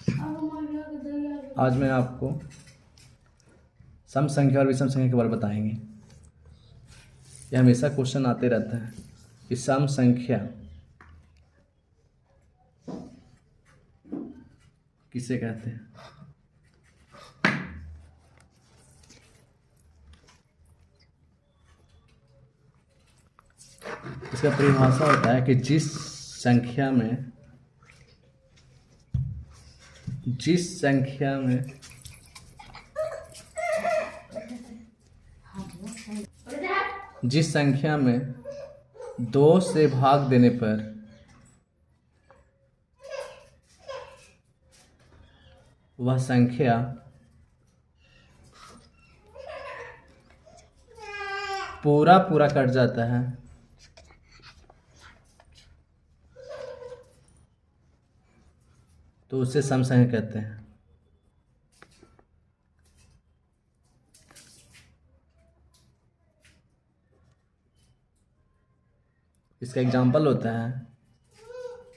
आज मैं आपको सम संख्या और विषम संख्या के बारे में बताएंगे। ये हमेशा क्वेश्चन आते रहता है कि सम संख्या किसे कहते हैं। इसका परिभाषा होता है कि जिस संख्या में 2 से भाग देने पर वह संख्या पूरा कट जाता है तो उसे सम संख्या कहते हैं। इसका एग्जाम्पल होता है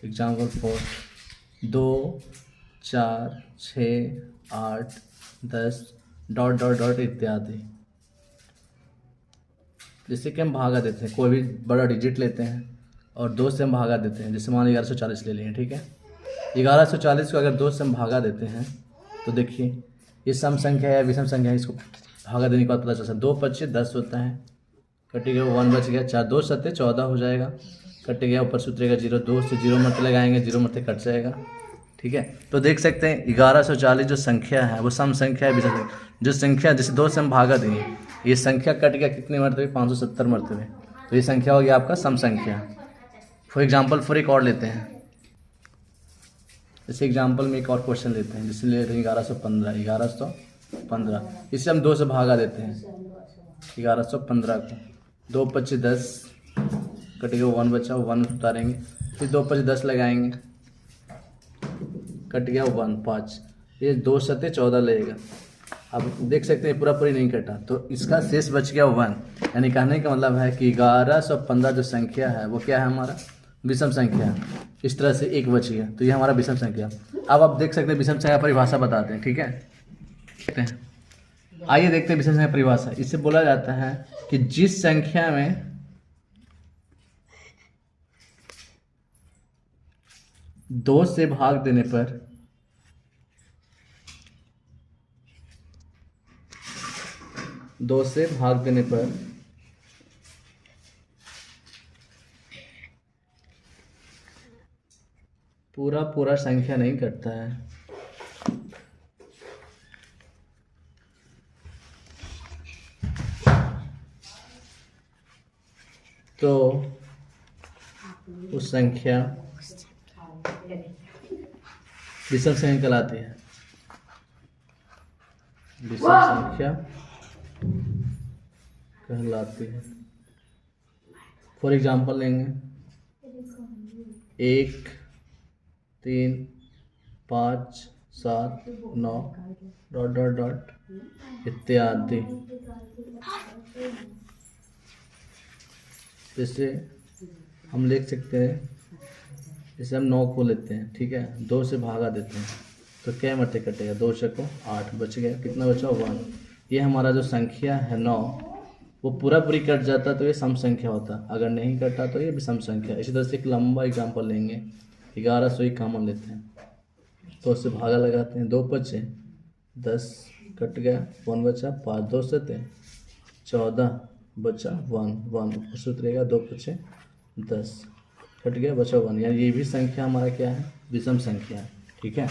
एग्जाम्पल 4 2 4 6 8 10 ... इत्यादि। जैसे कि हम भागा देते हैं, कोई भी बड़ा डिजिट लेते हैं और 2 से हम भागा देते हैं। जैसे मान लो 1140 ले लिए, ठीक है। 1140 को अगर 2 से हम भागा देते हैं तो देखिए ये सम संख्या है, विषम संख्या है। इसको भागा देने के बाद पता चलता है 2 5 10 होता है, कट गया 1 बच गया, 4 2 7 14 हो जाएगा, कट गया, ऊपर से उतरेगा 0, 2 से 0 मत लगाएंगे, 0 मत कट जाएगा, ठीक है। तो देख सकते हैं 1140 जो संख्या है वो सम संख्या है, विषम संख्या। जो संख्या जिसे 2 से हम भागा देंगे, ये संख्या कट गया कितने मरतबे, 570 मरतबे, तो ये संख्या हो गया आपका सम संख्या। फॉर एग्जाम्पल एक और लेते हैं। जैसे एग्जाम्पल में एक और क्वेश्चन लेते हैं, जिससे ले रहे हैं 1115। इसे हम 2 से भागा देते हैं 1115 को, 2 5 10, कट गया 1 बचा, 1 उतारेंगे, फिर 2 5 10 लगाएंगे, कट गया 1 5, ये 2 7 14 लगेगा। अब देख सकते हैं पूरा नहीं कटा, तो इसका शेष बच गया 1। यानी कहने का मतलब है कि 1115 जो संख्या है वो क्या है, हमारा विषम संख्या है। इस तरह से एक बच गया, तो ये हमारा विषम संख्या। अब आप देख सकते हैं विषम संख्या परिभाषा बताते हैं, ठीक है। आइए देखते हैं विषम संख्या परिभाषा। इससे बोला जाता है कि जिस संख्या में 2 से भाग देने पर पूरा संख्या नहीं कटता है, तो उस संख्या विषम संख्या कहलाती है। विषम संख्या कहलाती है। फॉर एग्जाम्पल लेंगे 1 3 5 7 9 ... इत्यादि। जैसे हम लिख सकते हैं, जैसे हम 9 को लेते हैं, ठीक है, 2 से भागा देते हैं तो क्या मरते कटेगा, 2 को 8 बच गया, कितना बचा 1। ये हमारा जो संख्या है 9 वो पूरी कट जाता तो ये सम संख्या होता, अगर नहीं कटा तो ये विषम संख्या। इसी तरह से एक लंबा एग्जाम्पल लेंगे, 1100 कॉमन लेते हैं तो उससे भागा लगाते हैं, 2 5 10, कट गया 1 बचा, 5 2 7 14 बचा, 1 उससे उतरेगा, 2 5 10, कट गया, बचा 1। यानी ये भी संख्या हमारा क्या है, विषम संख्या है, ठीक है।